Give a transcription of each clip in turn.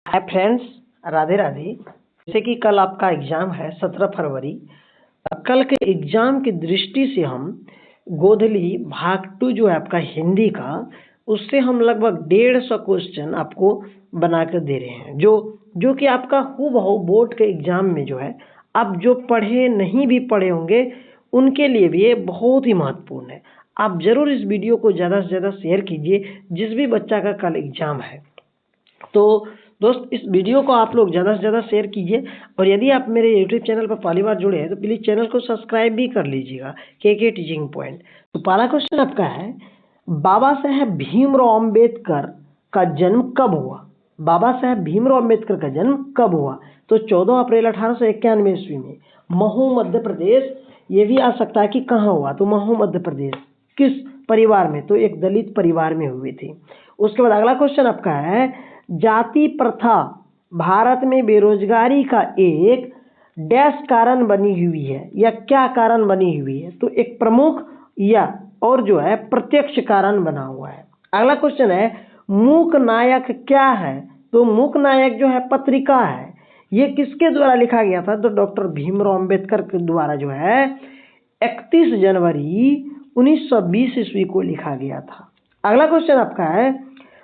Hi friends, Radhe Radhe. जैसे कि कल आपका एग्ज़ाम है 17 फरवरी। कल के एग्ज़ाम की दृष्टि से हम गोधली भाग 2 जो है आपका हिंदी का, उससे हम लगभग 150 क्वेश्चन आपको बना कर दे रहे हैं, जो कि आपका हूबहू बोर्ड के एग्ज़ाम में जो है, आप जो पढ़े नहीं भी पढ़े होंगे उनके लिए भी ये बहुत ही महत्वपूर्ण है। आप ज़रूर इस वीडियो को ज़्यादा से ज़्यादा शेयर कीजिए जिस भी बच्चा का कल एग्ज़ाम है। तो दोस्त, इस वीडियो को आप लोग ज़्यादा से ज़्यादा शेयर कीजिए, और यदि आप मेरे यूट्यूब चैनल पर पहली बार जुड़े हैं तो प्लीज़ चैनल को सब्सक्राइब भी कर लीजिएगा। के टीचिंग पॉइंट। तो पहला क्वेश्चन आपका है, बाबा साहेब भीमराव अम्बेडकर का जन्म कब हुआ? बाबा साहेब भीमराव अम्बेडकर का जन्म कब हुआ? तो 14 अप्रैल 1891 ईस्वी में महू मध्य प्रदेश। ये भी आ सकता है कि कहाँ हुआ, तो महू मध्य प्रदेश। किस परिवार में? तो एक दलित परिवार में हुए थे। उसके बाद अगला क्वेश्चन आपका है, जाति प्रथा भारत में बेरोजगारी का एक डैश कारण बनी हुई है, या क्या कारण बनी हुई है? तो एक प्रमुख या और जो है प्रत्यक्ष कारण बना हुआ है। अगला क्वेश्चन है, मूक नायक क्या है? तो मूक नायक जो है पत्रिका है। ये किसके द्वारा लिखा गया था? तो डॉक्टर भीमराव अम्बेडकर के द्वारा जो है 31 जनवरी 1920 ईस्वी को लिखा गया था। अगला क्वेश्चन आपका है,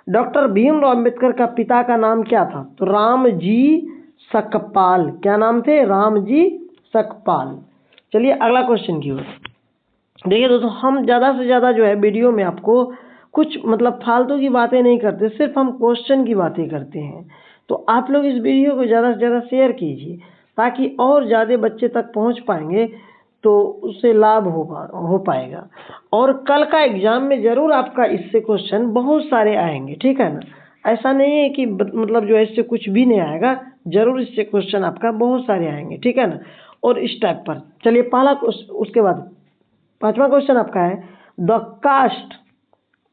डॉक्टर भीमराव अम्बेडकर का पिता का नाम क्या था? तो रामजी सकपाल। क्या नाम थे? रामजी सकपाल। चलिए अगला क्वेश्चन की ओर। देखिए दोस्तों, हम ज़्यादा से ज़्यादा जो है वीडियो में आपको कुछ फालतू की बातें नहीं करते, सिर्फ हम क्वेश्चन की बातें करते हैं। तो आप लोग इस वीडियो को ज़्यादा से ज़्यादा शेयर कीजिए ताकि और ज़्यादा बच्चे तक पहुंच पाएंगे, तो उससे लाभ हो पाएगा। और कल का एग्ज़ाम में ज़रूर आपका इससे क्वेश्चन बहुत सारे आएंगे, ठीक है ना? ऐसा नहीं है कि जो है इससे कुछ भी नहीं आएगा, ज़रूर इससे क्वेश्चन आपका बहुत सारे आएंगे, ठीक है ना? और इस टाइप पर चलिए पहला उसके बाद पांचवा क्वेश्चन आपका है, द कास्ट।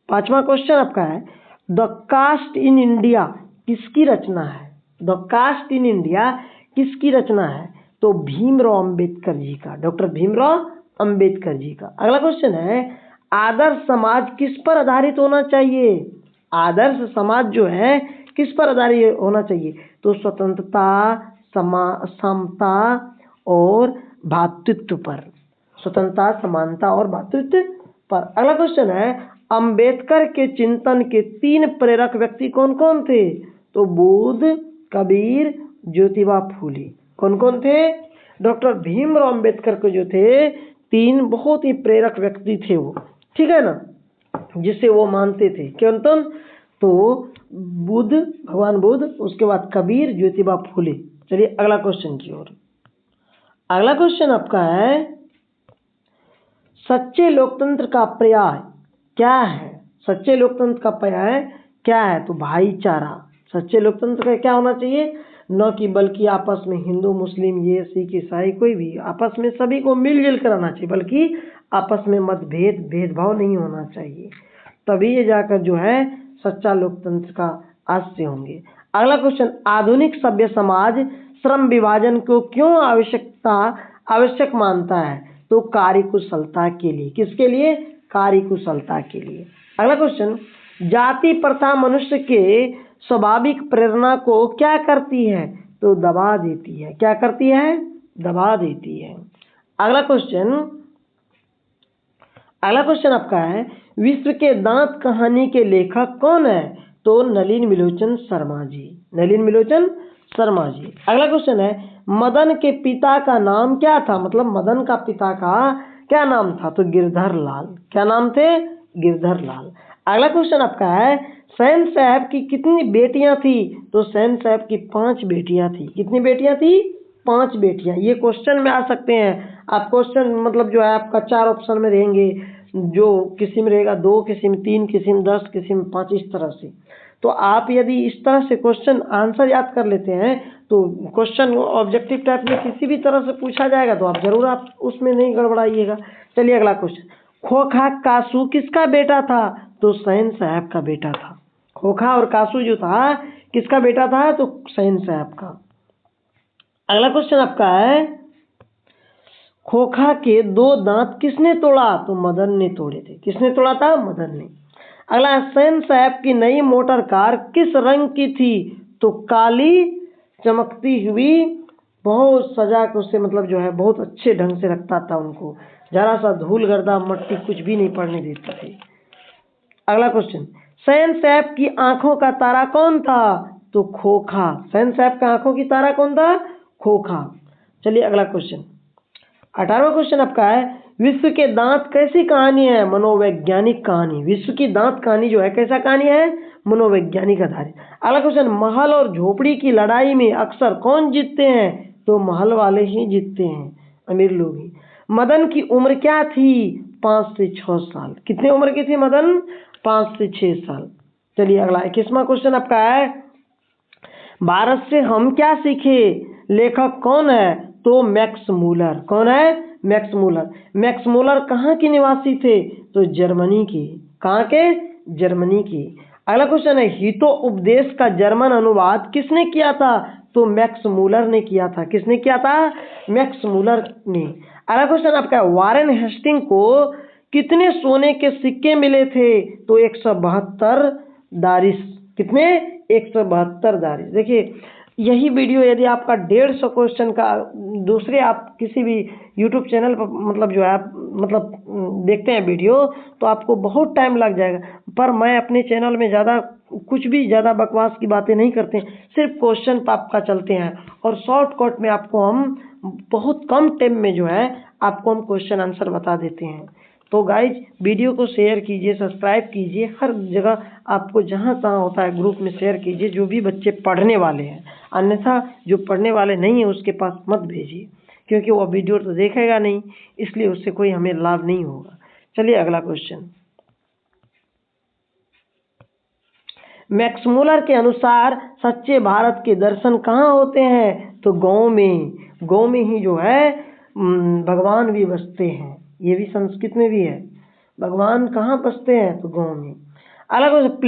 पांचवा क्वेश्चन आपका है, द कास्ट इन इंडिया किसकी रचना है? द कास्ट इन इंडिया किसकी रचना है? तो भीमराव अम्बेडकर जी का, डॉक्टर भीमराव अम्बेडकर जी का। अगला क्वेश्चन है, आदर्श समाज किस पर आधारित होना चाहिए? आदर्श समाज जो है किस पर आधारित होना चाहिए? तो स्वतंत्रता, समता और भातृत्व पर। स्वतंत्रता, समानता और भातृत्व पर। अगला क्वेश्चन है, अंबेडकर के चिंतन के 3 प्रेरक व्यक्ति कौन कौन थे? तो बुद्ध, कबीर, ज्योतिबा फूले। कौन कौन थे? डॉक्टर भीमराव अम्बेडकर के जो थे 3 बहुत ही प्रेरक व्यक्ति थे वो, ठीक है ना, जिसे वो मानते थे। कौन कौन? तो बुद्ध, भगवान बुद्ध, उसके बाद कबीर, ज्योतिबा फूले। चलिए अगला क्वेश्चन की ओर। अगला क्वेश्चन आपका है, सच्चे लोकतंत्र का पर्याय क्या है? सच्चे लोकतंत्र का पर्याय क्या है? तो भाईचारा। सच्चे लोकतंत्र का क्या होना चाहिए? न कि बल्कि आपस में हिंदू, मुस्लिम, ये सिख, ईसाई, कोई भी आपस में सभी को मिलजुल कर रहना चाहिए, बल्कि आपस में मतभेद, भेदभाव नहीं होना चाहिए। तभी ये जाकर जो है सच्चा लोकतंत्र का आशय होंगे। अगला क्वेश्चन, आधुनिक सभ्य समाज श्रम विभाजन को क्यों आवश्यक मानता है? तो कार्यकुशलता के लिए। किसके लिए? कार्यकुशलता के लिए। अगला क्वेश्चन, जाति प्रथा मनुष्य के स्वाभाविक प्रेरणा को क्या करती है? तो दबा देती है। क्या करती है? दबा देती है। अगला क्वेश्चन आपका है, विश्व के दांत कहानी के लेखक कौन है? तो नलिन विलोचन शर्मा जी। नलिन विलोचन शर्मा जी। अगला क्वेश्चन है, मदन के पिता का नाम क्या था? मदन का पिता का क्या नाम था? तो गिरधर लाल। क्या नाम थे? गिरधर लाल। अगला क्वेश्चन आपका है, सैन साहब की कितनी बेटियां थी? तो सैन साहब की 5 बेटियां थी। कितनी बेटियां थी? 5 बेटियां। ये क्वेश्चन में आ सकते हैं। आप क्वेश्चन जो है आपका 4 ऑप्शन में रहेंगे, जो किसी में रहेगा 2, किसी में 3, किसी में 10, किसी में 5, इस तरह से। तो आप यदि इस तरह से क्वेश्चन आंसर याद कर लेते हैं, तो क्वेश्चन ऑब्जेक्टिव टाइप में किसी भी तरह से पूछा जाएगा तो आप जरूर आप उसमें नहीं गड़बड़ाइएगा। चलिए अगला क्वेश्चन, खोखा कासू किसका बेटा था? तो सैन साहब का बेटा था। खोखा और कासू जो था किसका बेटा था? तो सैन साहब का। अगला क्वेश्चन आपका है, खोखा के 2 दांत किसने तोड़ा? तो मदन ने तोड़े थे। किसने तोड़ा था? मदन ने। अगला, सैन साहब की नई मोटर कार किस रंग की थी? तो काली चमकती हुई बहुत सजा के उससे मतलब जो है बहुत अच्छे ढंग से रखता था उनको, जरा सा धूल गर्दा मट्टी कुछ भी नहीं पड़ने देता थे। अगला क्वेश्चन, शहंशाह की आंखों का तारा कौन था? तो खोखा। शहंशाह की आंखों की तारा कौन था? खोखा। चलिए अगला क्वेश्चन, 18वां क्वेश्चन आपका है, विश्व के दांत कैसी कहानी है? मनोवैज्ञानिक कहानी। विश्व की दांत कहानी जो है कैसा कहानी है? मनोवैज्ञानिक आधारित। अगला क्वेश्चन, महल और झोपड़ी की लड़ाई में अक्सर कौन जीतते हैं? तो महल वाले ही जीतते हैं, अमीर लोग ही। मदन की उम्र क्या थी? 5 से 6 साल। कितने उम्र की थी मदन? 5 से 6 साल। चलिए अगला 21वां क्वेश्चन आपका है, भारत से हम क्या सीखे? लेखक कौन है? तो मैक्स मूलर। कौन है? Max Muller. मैक्स मूलर कहाँ के निवासी थे? तो जर्मनी के। कहाँ के? जर्मनी के। अगला क्वेश्चन है, हितो उपदेश का जर्मन अनुवाद किसने किया था? तो मैक्स मूलर ने किया था। किसने किया था? मैक्स मूलर ने। अगला क्वेश्चन आपका, वारेन हेस्टिंग को कितने सोने के सिक्के मिले थे? तो 172 दारिस। कितने? 172 दारिस। देखिए यही वीडियो यदि आपका 150 क्वेश्चन का दूसरे आप किसी भी यूट्यूब चैनल पर मतलब जो है आप मतलब देखते हैं वीडियो, तो आपको बहुत टाइम लग जाएगा। पर मैं अपने चैनल में ज़्यादा कुछ भी ज़्यादा बकवास की बातें नहीं करते, सिर्फ क्वेश्चन पर आपका चलते हैं और शॉर्टकट में आपको हम बहुत कम टाइम में जो है आपको हम क्वेश्चन आंसर बता देते हैं। तो गाइज वीडियो को शेयर कीजिए, सब्सक्राइब कीजिए, हर जगह आपको जहाँ तहाँ होता है ग्रुप में शेयर कीजिए, जो भी बच्चे पढ़ने वाले हैं। अन्यथा जो पढ़ने वाले नहीं है उसके पास मत भेजिए, क्योंकि वो वीडियो तो देखेगा नहीं, इसलिए उससे कोई हमें लाभ नहीं होगा। चलिए अगला क्वेश्चन, मैक्स मूलर के अनुसार सच्चे भारत के दर्शन कहाँ होते हैं? तो गाँव में। गाँव में ही जो है भगवान भी बसते हैं। ये भी संस्कृत में भी है, भगवान कहाँ बसते हैं? तो गाँव में। अलग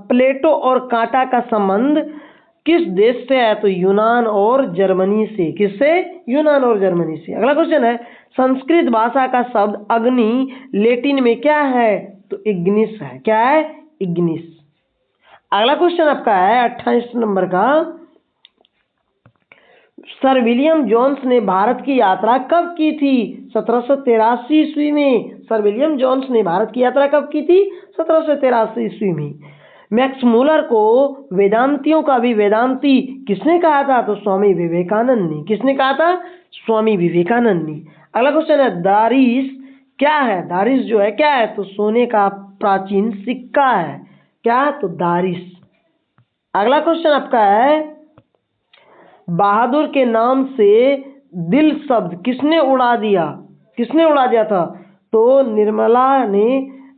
प्लेटो और कांटा का संबंध किस देश से है? तो यूनान और जर्मनी से। किससे? यूनान और जर्मनी से। अगला क्वेश्चन है, संस्कृत भाषा का शब्द अग्नि लैटिन में क्या है? तो इग्निस है। क्या है? इग्निस। अगला क्वेश्चन आपका है 28 नंबर का, सर विलियम जोन्स ने भारत की यात्रा कब की थी? 1783 ईस्वी में। सर विलियम जोन्स ने भारत की यात्रा कब की थी? 1783 ईस्वी में। मैक्स मूलर को वेदांतियों का भी वेदांती किसने कहा था? तो स्वामी विवेकानंद ने। किसने कहा था? स्वामी विवेकानंद ने। अगला क्वेश्चन है, दारिस क्या है? दारिस जो है क्या है? तो सोने का प्राचीन सिक्का है। क्या? तो दारिस। अगला क्वेश्चन आपका है, बहादुर के नाम से दिल शब्द किसने उड़ा दिया? किसने उड़ा दिया था? तो निर्मला ने,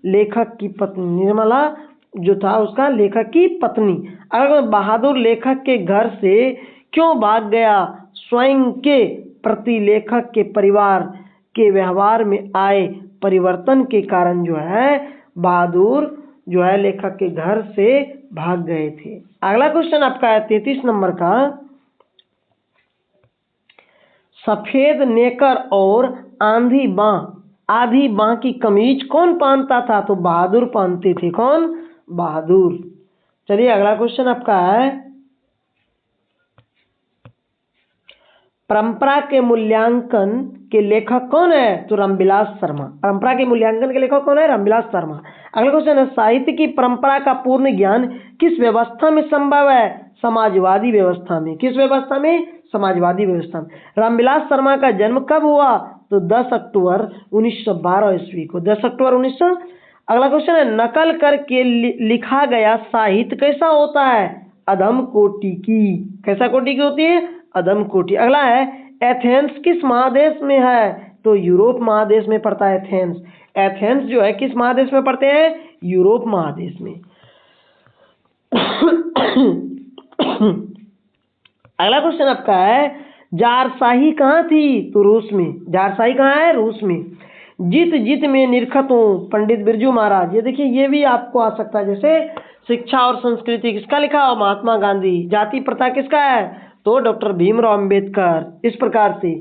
लेखक की पत्नी। निर्मला जो था उसका लेखक की पत्नी। अगर बहादुर लेखक के घर से क्यों भाग गया? स्वयं के प्रति लेखक के परिवार के व्यवहार में आए परिवर्तन के कारण जो है बहादुर जो है लेखक के घर से भाग गए थे। अगला क्वेश्चन आपका है 33 नंबर का, सफेद नेकर और आधी बाह की कमीज कौन पहनता था? तो बहादुर पहनते थे। कौन? बहादुर। चलिए अगला क्वेश्चन आपका है, परंपरा के मूल्यांकन के लेखक कौन है? तो रामविलास शर्मा। परंपरा के मूल्यांकन के लेखक कौन है? रामविलास शर्मा। अगला क्वेश्चन है, साहित्य की परंपरा का पूर्ण ज्ञान किस व्यवस्था में संभव है? समाजवादी व्यवस्था में। किस व्यवस्था में? समाजवादी व्यवस्था में। रामविलास शर्मा का जन्म कब हुआ? तो 10 अक्टूबर 1912 ईस्वी को। 10 अक्टूबर 1900। अगला क्वेश्चन है, नकल करके लिखा गया साहित्य कैसा होता है? अधम कोटि की। कैसा कोटि की होती है? अधम कोटि। अगला है, एथेंस किस महादेश में है? तो यूरोप महादेश में पड़ता है एथेंस। एथेंस जो है किस महादेश में पड़ते हैं? यूरोप महादेश में। अगला क्वेश्चन आपका है, जारशाही कहाँ थी? तो रूस में। जारशाही कहाँ है? रूस में। जित जित में निरखत हूँ, पंडित बिरजू महाराज। ये देखिए ये भी आपको आ सकता है, जैसे शिक्षा और संस्कृति किसका लिखा हो? महात्मा गांधी। जाति प्रथा किसका है? तो डॉक्टर भीमराव अंबेडकर। इस प्रकार से।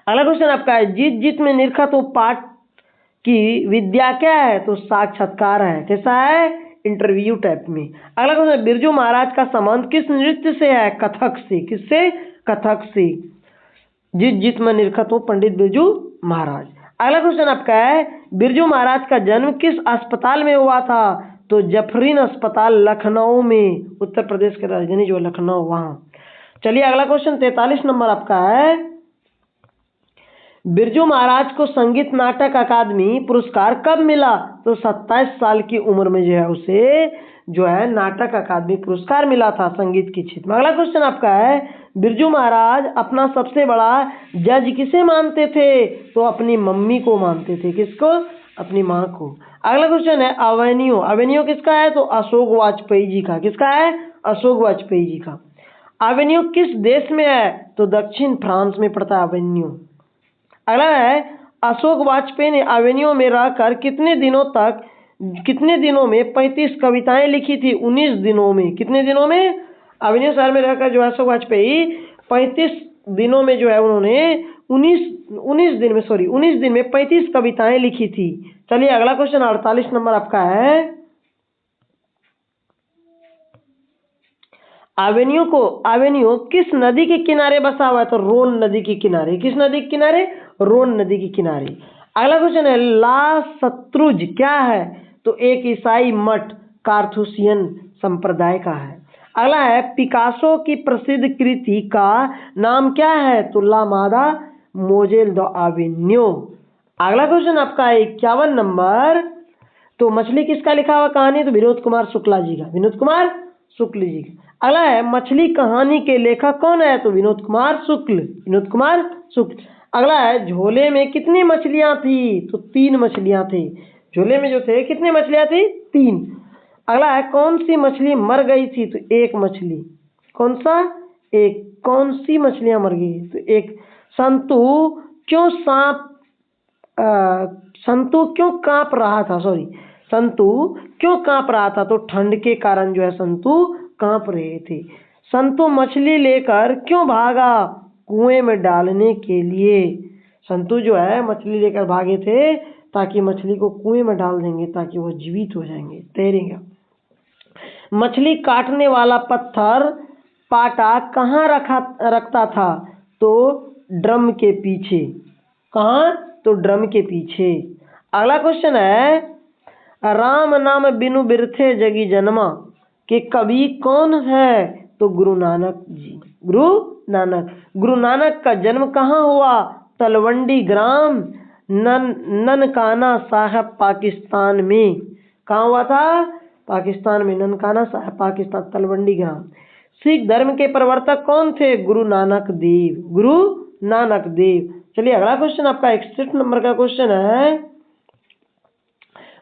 अगला क्वेश्चन आपका है, जित जित में निरखत हूँ पाठ की विद्या क्या है? तो साक्षात्कार है। कैसा है? इंटरव्यू टाइप में। अगला क्वेश्चन, बिरजू महाराज का संबंध किस नृत्य से है? कथक से। किससे? कथक से। जिस जित में निरखत हो पंडित बिरजू महाराज। अगला क्वेश्चन आपका है, बिरजू महाराज का जन्म किस अस्पताल में हुआ था? तो जफरीन अस्पताल लखनऊ में, उत्तर प्रदेश की राजधानी जो लखनऊ, वहां। चलिए अगला क्वेश्चन 43 नंबर आपका है, बिरजू महाराज को संगीत नाटक अकादमी पुरस्कार कब मिला? तो 27 साल की उम्र में जो है उसे जो है नाटक अकादमी पुरस्कार मिला था संगीत के क्षेत्र में। अगला क्वेश्चन आपका है, बिरजू महाराज अपना सबसे बड़ा जज किसे मानते थे? तो अपनी मम्मी को मानते थे। किसको? अपनी माँ को। अगला क्वेश्चन है, अवेन्यू। अवेन्यू किसका है? तो अशोक वाजपेयी जी का। किसका है? अशोक वाजपेयी जी का। अवेन्यू किस देश में है? तो दक्षिण फ्रांस में पड़ता है अवेन्यू। अगला है, अशोक वाजपेयी ने अवेन्यू में रहकर कितने दिनों में 35 कविताएं लिखी थी? 19 दिनों में। कितने दिनों में? अवेन्यू शहर में रहकर जो अशोक वाजपेयी 35 दिनों में जो है उन्होंने 19 दिन में 35 कविताएं लिखी थी। चलिए अगला क्वेश्चन 48 नंबर आपका है, अवेन्यू किस नदी के किनारे बसा हुआ है? तो रोन नदी के किनारे। किस नदी के किनारे? रोन नदी के किनारे। अगला क्वेश्चन है, ला शत्रुज क्या है? तो एक ईसाई मठ कार्थुसियन संप्रदाय का है। अगला है, पिकासो की प्रसिद्ध कृति का नाम क्या है? तो ला मादा मोजेल द अवेन्यू। अगला क्वेश्चन आपका 51 नंबर, तो मछली किसका लिखा हुआ कहानी? तो विनोद कुमार शुक्ला जी का। विनोद कुमार शुक्ल जी का। अगला है, मछली कहानी के लेखक कौन है? तो विनोद कुमार शुक्ल। विनोद कुमार शुक्ल। अगला है, झोले में कितनी मछलियां थी? तो 3 मछलियां थी। झोले में जो थे कितनी मछलियां थी? 3। अगला है, कौन सी मछली मर गई थी? तो एक मछली। कौन सा? एक। कौन सी मछलियां मर गई? तो एक। संतु क्यों कांप रहा था? संतु क्यों कांप रहा था? तो ठंड के कारण जो है संतु कांप रहे थे। संतु मछली लेकर क्यों भागा? कुएं में डालने के लिए। संतु जो है मछली लेकर भागे थे ताकि मछली को कुएं में डाल देंगे ताकि वो जीवित हो जाएंगे, तैरेंगे। मछली काटने वाला पत्थर पाटा कहाँ रखता था? तो ड्रम के पीछे। कहाँ? तो ड्रम के पीछे। अगला क्वेश्चन है, राम नाम बिनु बिरथे जगी जन्मा के कवि कौन है? तो गुरु नानक जी। गुरु नानक का जन्म कहाँ हुआ? तलवंडी ग्राम ननकाना साहब पाकिस्तान में। कहाँ हुआ था? पाकिस्तान में, ननकाना साहब पाकिस्तान, तलवंडी ग्राम। सिख धर्म के प्रवर्तक कौन थे? गुरु नानक देव। चलिए अगला क्वेश्चन आपका 61 नंबर का क्वेश्चन है,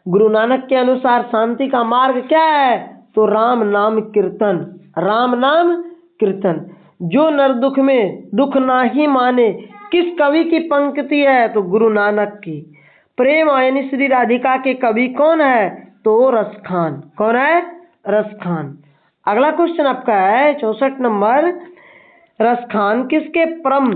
गुरु नानक के अनुसार शांति का मार्ग क्या है? तो राम नाम कीर्तन। जो नर दुख में दुख ना ही माने किस कवि की पंक्ति है? तो गुरु नानक की। प्रेम यानी श्री राधिका के कवि कौन है? तो रस खान। कौन है? रस खान। अगला क्वेश्चन आपका है 64 नंबर, रस खान किसके परम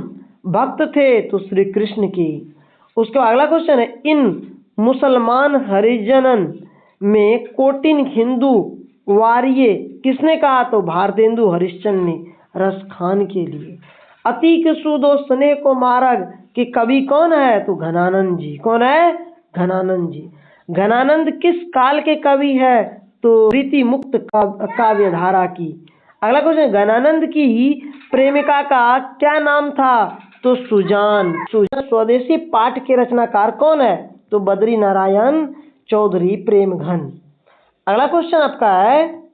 भक्त थे? तो श्री कृष्ण की। उसके अगला क्वेश्चन है, इन मुसलमान हरिजनन में कोटिन हिंदू वारिये किसने कहा? तो भारतेंदु हरिश्चंद्र ने रस खान के लिए। अतीक सुदो स्नेह को मार्ग के कवि कौन है? तो घनानंद जी। कौन है? घनानंद जी। घनानंद किस काल के कवि है? तो रीति मुक्त काव्य धारा की। अगला क्वेश्चन, घनानंद की प्रेमिका का क्या नाम था? तो सुजान। स्वदेशी पाठ के रचनाकार कौन है? तो बद्री नारायण चौधरी प्रेमघन। अगला क्वेश्चन आपका है,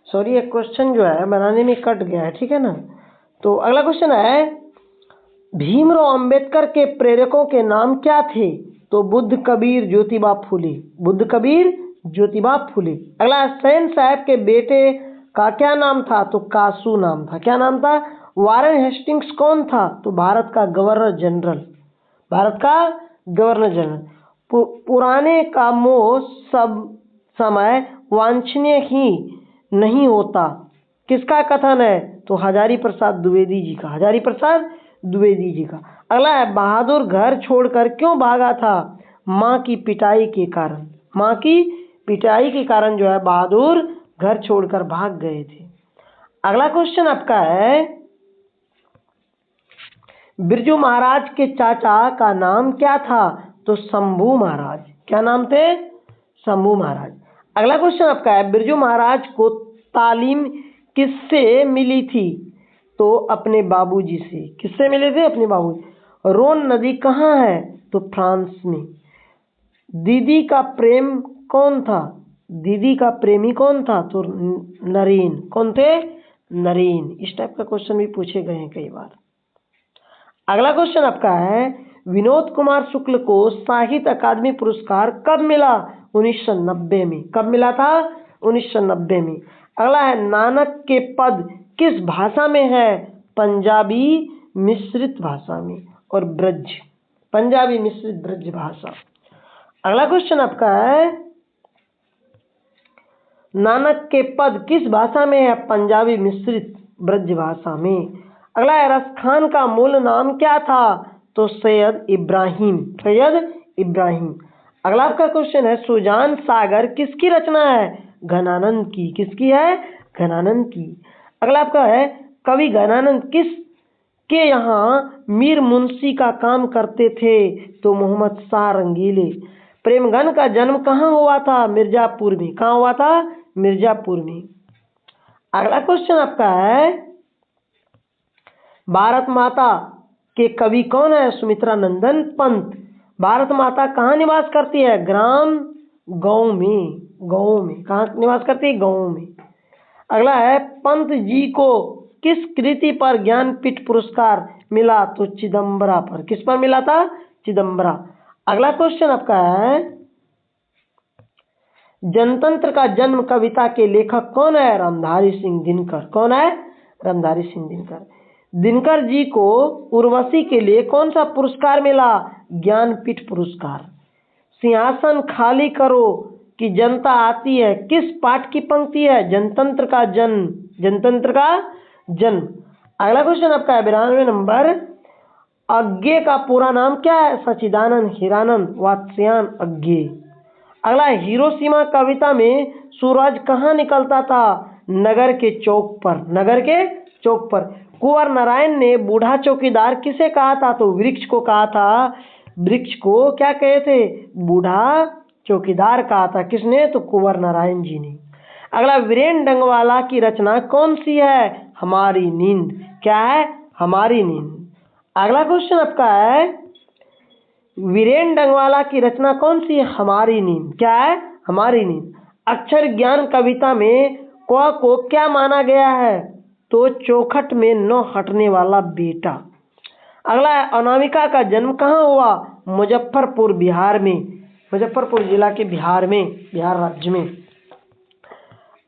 सॉरी एक क्वेश्चन जो है बनाने में कट गया है, ठीक है ना। तो अगला क्वेश्चन है, भीमराव अंबेडकर के प्रेरकों के नाम क्या थे? तो बुद्ध कबीर ज्योतिबा फुले। अगला, सैन साहब के बेटे का क्या नाम था? तो कासू नाम था। क्या नाम था? वारेन हेस्टिंग्स कौन था? तो भारत का गवर्नर जनरल। पुराने का मोह सब समय वांछनीय ही नहीं होता, किसका कथन है? तो हजारी प्रसाद द्विवेदी जी का, हजारी प्रसाद द्विवेदी जी का। अगला है, बहादुर घर छोड़कर क्यों भागा था? माँ की पिटाई के कारण, माँ की पिटाई के कारण जो है बहादुर घर छोड़कर भाग गए थे। अगला क्वेश्चन आपका है, बिरजू महाराज के चाचा का नाम क्या था? तो शंभू महाराज। क्या नाम थे? शंभू महाराज। अगला क्वेश्चन आपका है, बिरजू महाराज को तालीम किससे मिली थी? तो अपने बाबूजी से। किससे मिले थे? अपने बाबूजी। रोन नदी कहाँ है? तो फ्रांस में। दीदी का प्रेम कौन था? दीदी का प्रेमी कौन था? तो नरेन। कौन थे? नरेन। इस टाइप का क्वेश्चन भी पूछे गए हैं कई बार। अगला क्वेश्चन आपका है, विनोद कुमार शुक्ल को साहित्य अकादमी पुरस्कार कब मिला? 1990 में। कब मिला था? 1990 में। अगला है, नानक के पद किस भाषा में है? पंजाबी मिश्रित भाषा में और ब्रज, पंजाबी मिश्रित ब्रज भाषा। अगला क्वेश्चन आपका है, नानक के पद किस भाषा में है? पंजाबी मिश्रित ब्रज भाषा में। अगला है, रसखान का मूल नाम क्या था? तो सैयद इब्राहिम, सैयद इब्राहिम। अगला आपका क्वेश्चन है, सुजान सागर किसकी रचना है? घनानंद की। किसकी है? घनानंद की। अगला आपका है, कवि घनानंद किस के यहाँ मीर मुंशी का काम करते थे? तो मोहम्मद शाह रंगीले। प्रेमगन का जन्म कहाँ हुआ था? मिर्जापुर में। कहाँ हुआ था? मिर्जापुर में। अगला क्वेश्चन आपका है, भारत माता के कवि कौन है? सुमित्रा नंदन पंत। भारत माता कहाँ निवास करती है? ग्राम गांव में। गांव में। कहाँ निवास करती है? गांव में। अगला है, पंत जी को किस कृति पर ज्ञानपीठ पुरस्कार मिला? तो चिदम्बरा पर। किस पर मिला था? चिदम्बरा। अगला क्वेश्चन आपका है, जनतंत्र का जन्म कविता के लेखक कौन है? रामधारी सिंह दिनकर। कौन है? रामधारी सिंह दिनकर। दिनकर जी को उर्वशी के लिए कौन सा पुरस्कार मिला? ज्ञानपीठ पुरस्कार। सिंहासन खाली करो कि जनता आती है किस पाठ की पंक्ति है? जनतंत्र का जन्म। जनतंत्र का जन्म। अगला क्वेश्चन आपका है, 92 नंबर, अज्ञे का पूरा नाम क्या है? सच्चिदानंद हीरानंद वात्स्यायन अज्ञे। अगला, हिरोशिमा कविता में सूरज कहाँ निकलता था? नगर के चौक पर। नगर के चौक पर। कुंवर नारायण ने बूढ़ा चौकीदार किसे कहा था? तो वृक्ष को कहा था। वृक्ष को क्या कहे थे? बूढ़ा चौकीदार कहा था। किसने? तो कुंवर नारायण जी ने। अगला, वीरेन डंगवाला की रचना कौन सी है? हमारी नींद। क्या है? हमारी नींद। अगला क्वेश्चन आपका है, वीरेन डंगवाला की रचना कौन सी है? हमारी नींद। क्या है? हमारी नींद। अक्षर ज्ञान कविता में क को क्या माना गया है? तो चौखट में न हटने वाला बेटा। अगला है, अनामिका का जन्म कहाँ हुआ? मुजफ्फरपुर बिहार में। मुजफ्फरपुर जिला के बिहार में, बिहार राज्य में।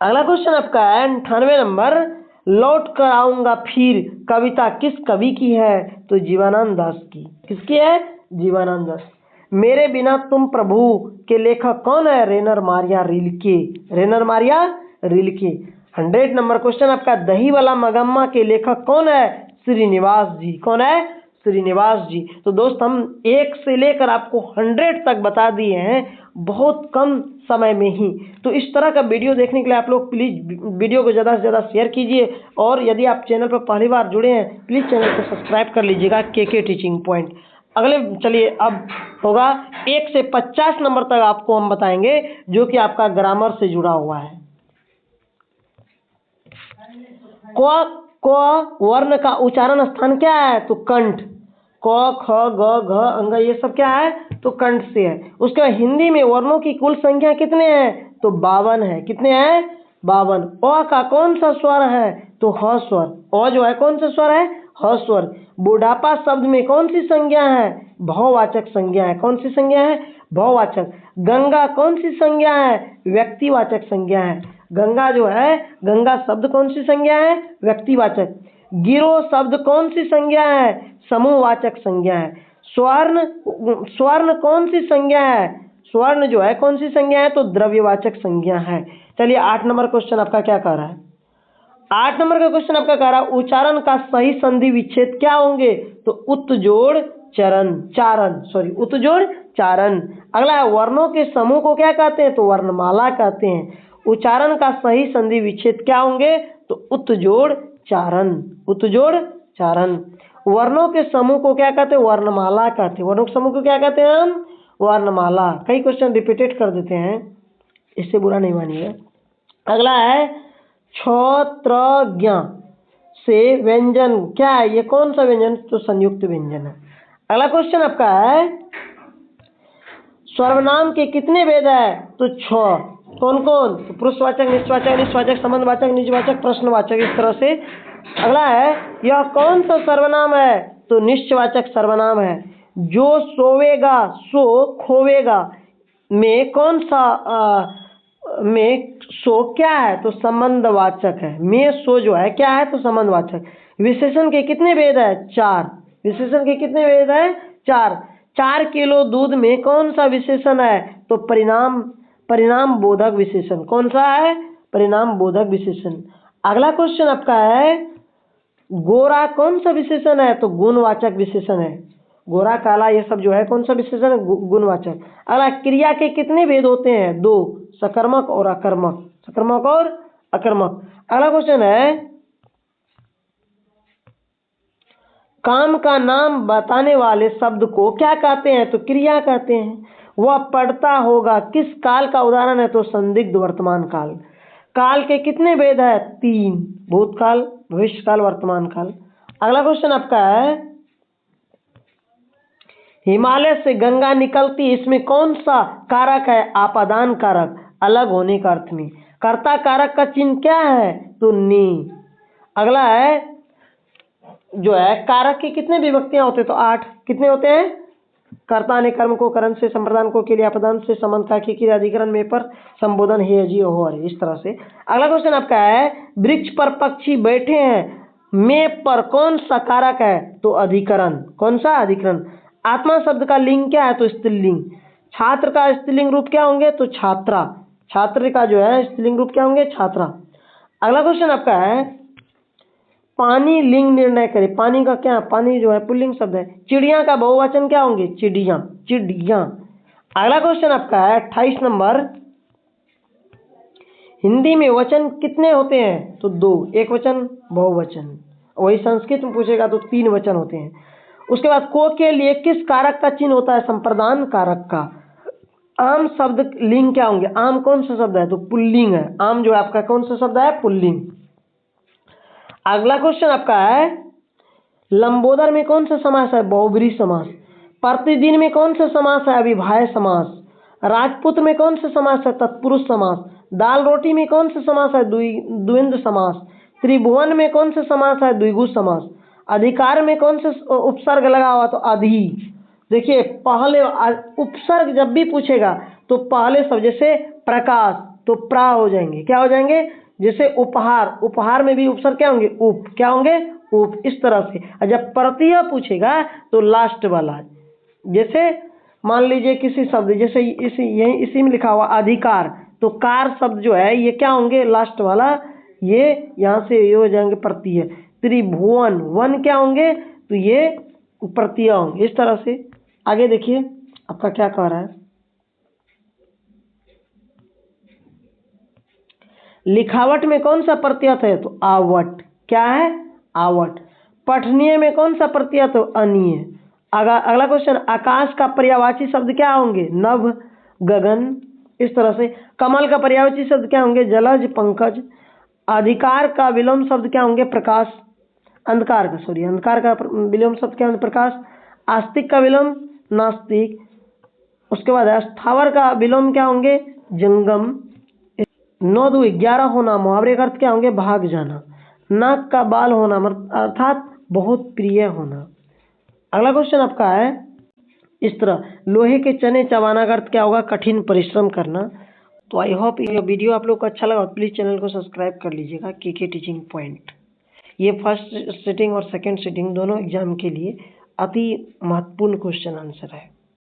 अगला क्वेश्चन आपका है 98 नंबर, लौट कर आऊंगा फिर कविता किस कवि की है? तो जीवानंद दास की। किसकी है? जीवानंद दास। मेरे बिना तुम प्रभु के लेखक कौन है? Rainer Maria Rilke. Rainer Maria Rilke. 100 number question आपका, दही वाला मगम्मा के लेखक कौन है? श्रीनिवास जी। कौन है? श्रीनिवास जी। तो दोस्त, हम 1 से लेकर आपको 100 तक बता दिए हैं बहुत कम समय में ही। तो इस तरह का वीडियो देखने के लिए आप लोग प्लीज़ वीडियो को ज़्यादा से ज़्यादा शेयर कीजिए, और यदि आप चैनल पर पहली बार जुड़े हैं प्लीज़ चैनल को सब्सक्राइब कर लीजिएगा, के टीचिंग पॉइंट। अगले चलिए अब होगा 1 से 50 नंबर तक आपको हम बताएंगे, जो कि आपका ग्रामर से जुड़ा हुआ है। क वर्ण का उच्चारण स्थान क्या है? तो कंठ। क ख ग घ अंग ये सब क्या है? तो कंठ से है। उसके बाद हिंदी में वर्णों की कुल संख्या कितने हैं? तो 52 है। कितने हैं? 52। अ का कौन सा स्वर है? तो ह स्वर। अ जो है कौन सा स्वर है? ह स्वर। बुढ़ापा शब्द में कौन सी संज्ञा है? भाववाचक संज्ञा है। कौन सी संज्ञा है? भाववाचक। गंगा कौन सी संज्ञा है? व्यक्तिवाचक संज्ञा है। गंगा जो है, गंगा शब्द कौन सी संज्ञा है? व्यक्तिवाचक। गिरोह शब्द कौन सी संज्ञा है? समूहवाचक संज्ञा है। स्वर्ण, स्वर्ण कौन सी संज्ञा है? स्वर्ण जो है कौन सी संज्ञा है? तो द्रव्यवाचक संज्ञा है। चलिए 8 नंबर क्वेश्चन आपका क्या कह रहा है। 8 नंबर का क्वेश्चन आपका कह रहा है उच्चारण का सही संधि विच्छेद क्या होंगे, तो उत जोड़ चारण। अगला है वर्ण के समूह को क्या कहते हैं, तो वर्णमाला कहते हैं। उच्चारण का सही संधि विच्छेद क्या होंगे, तो उत जोड़ चारण। वर्णों के समूह को क्या कहते हैं, वर्णमाला कहते हैं। वर्णों के समूह को क्या कहते हैं हम, वर्णमाला। कई क्वेश्चन रिपीटेड कर देते हैं, इससे बुरा नहीं मानिए। अगला है क्षत्रज्ञ से व्यंजन क्या है, ये कौन सा व्यंजन, तो संयुक्त व्यंजन है। अगला क्वेश्चन आपका है सर्वनाम के कितने भेद है, तो 6। कौन कौन, तो पुरुषवाचक, निश्चयवाचक, निश्चयवाचक, संबंधवाचक, निजवाचक, प्रश्नवाचक, इस तरह से। अगला है यह कौन सा सर्वनाम है, तो निश्चयवाचक सर्वनाम है। जो सोवेगा सो खोवेगा में कौन सा में सो क्या है, तो संबंधवाचक है। में सो जो है क्या है, तो संबंधवाचक। विशेषण के कितने भेद है, 4। विशेषण के कितने भेद है, 4। 4 किलो दूध में कौन सा विशेषण है, तो परिणाम बोधक विशेषण। कौन सा है, परिणाम बोधक विशेषण। अगला क्वेश्चन आपका है गोरा कौन सा विशेषण है, तो गुणवाचक विशेषण है। गोरा काला ये सब जो है कौन सा विशेषण है, गुणवाचक। अगला क्रिया के कितने भेद होते हैं, 2, सकर्मक और अकर्मक। अगला क्वेश्चन है काम का नाम बताने वाले शब्द को क्या कहते हैं, तो क्रिया कहते हैं। वह पढ़ता होगा किस काल का उदाहरण है, तो संदिग्ध वर्तमान काल। काल के कितने भेद है, 3, भूतकाल, भविष्यकाल, वर्तमान काल। अगला क्वेश्चन आपका है हिमालय से गंगा निकलती, इसमें कौन सा कारक है, आपादान कारक, अलग होने का अर्थ में। कर्ता कारक का चिन्ह क्या है, तो नी। अगला है जो है कारक की कितने विभक्तियां होते हैं, तो 8। कितने होते हैं, कर्ता ने कर्म को, करण से, संप्रदान को, के लिए, अपदान से, संबंध का, की, अधिकरण में, पर, संबोधन, हे, जी, हो, इस तरह से। अगला क्वेश्चन आपका है वृक्ष पर पक्षी बैठे हैं में पर कौन सा कारक है, तो अधिकरण। कौन सा, अधिकरण। आत्मा शब्द का लिंग क्या है, तो स्त्रीलिंग। छात्र का स्त्रीलिंग रूप क्या होंगे, तो छात्रा। छात्र का जो है स्त्रीलिंग रूप क्या होंगे, छात्रा। अगला क्वेश्चन आपका है पानी लिंग निर्णय करे। पानी का क्या, पानी जो है पुल्लिंग शब्द है। चिड़िया का बहुवचन क्या होंगे, चिड़िया। अगला क्वेश्चन आपका है 28 नंबर हिंदी में वचन कितने होते हैं, तो 2, एक वचन, बहुवचन। वही संस्कृत में पूछेगा तो 3 वचन होते हैं। उसके बाद को के लिए किस कारक का चिन्ह होता है, संप्रदान कारक का। आम शब्द लिंग क्या होंगे, आम कौन सा शब्द है, तो पुल्लिंग है। आम जो आपका कौन सा शब्द है, पुल्लिंग। अगला क्वेश्चन आपका है लंबोदर में कौन सा समास है, बहुब्रीहि समास। प्रतिदिन में कौन सा समास है, अविभाज्य समास। राजपुत्र में कौन सा समास है, तत्पुरुष समास। दाल रोटी में कौन सा समास है, द्विंद्व समास। त्रिभुवन में कौन सा समास है, द्विगु समास। अधिकार में कौन सा उपसर्ग लगा हुआ, तो अधि। देखिए पहले उपसर्ग जब भी पूछेगा तो पहले सब, जैसे प्रकाश तो प्रा हो जाएंगे, क्या हो जाएंगे, जैसे उपहार, उपहार में भी उपसर्ग क्या होंगे, उप, क्या होंगे, उप, इस तरह से। और जब प्रत्यय पूछेगा तो लास्ट वाला, जैसे मान लीजिए किसी शब्द, जैसे इसी में लिखा हुआ अधिकार, तो कार शब्द जो है ये क्या होंगे, लास्ट वाला, ये यहाँ से ये हो जाएंगे प्रत्यय। त्रिभुवन, वन क्या होंगे, तो ये प्रत्यय होंगे, इस तरह से। आगे देखिए आपका क्या कह रहा है लिखावट में कौन सा प्रत्यय है, तो आवट। क्या है, आवट। पठनीय में कौन सा प्रत्यय, तो अनीय। अगला क्वेश्चन आकाश का पर्यायवाची शब्द क्या होंगे, नभ, गगन, इस तरह से। कमल का पर्यायवाची शब्द क्या होंगे, जलज, पंकज। अधिकार का विलोम शब्द क्या होंगे, प्रकाश। अंधकार का विलोम शब्द क्या होंगे, प्रकाश। आस्तिक का विलोम नास्तिक। उसके बाद स्थावर का विलोम क्या होंगे, जंगम। 9 2 11 होना, मुहावरे का अर्थ क्या होंगे, भाग जाना। नाक का बाल होना अर्थात बहुत प्रिय होना। अगला क्वेश्चन आपका है इस तरह लोहे के चने चबाना का अर्थ क्या होगा, कठिन परिश्रम करना। तो आई होप ये वीडियो आप लोग को अच्छा लगा, प्लीज़ चैनल को सब्सक्राइब कर लीजिएगा। के टीचिंग पॉइंट, ये फर्स्ट सिटिंग और सेकंड सिटिंग दोनों एग्जाम के लिए अति महत्वपूर्ण क्वेश्चन आंसर है।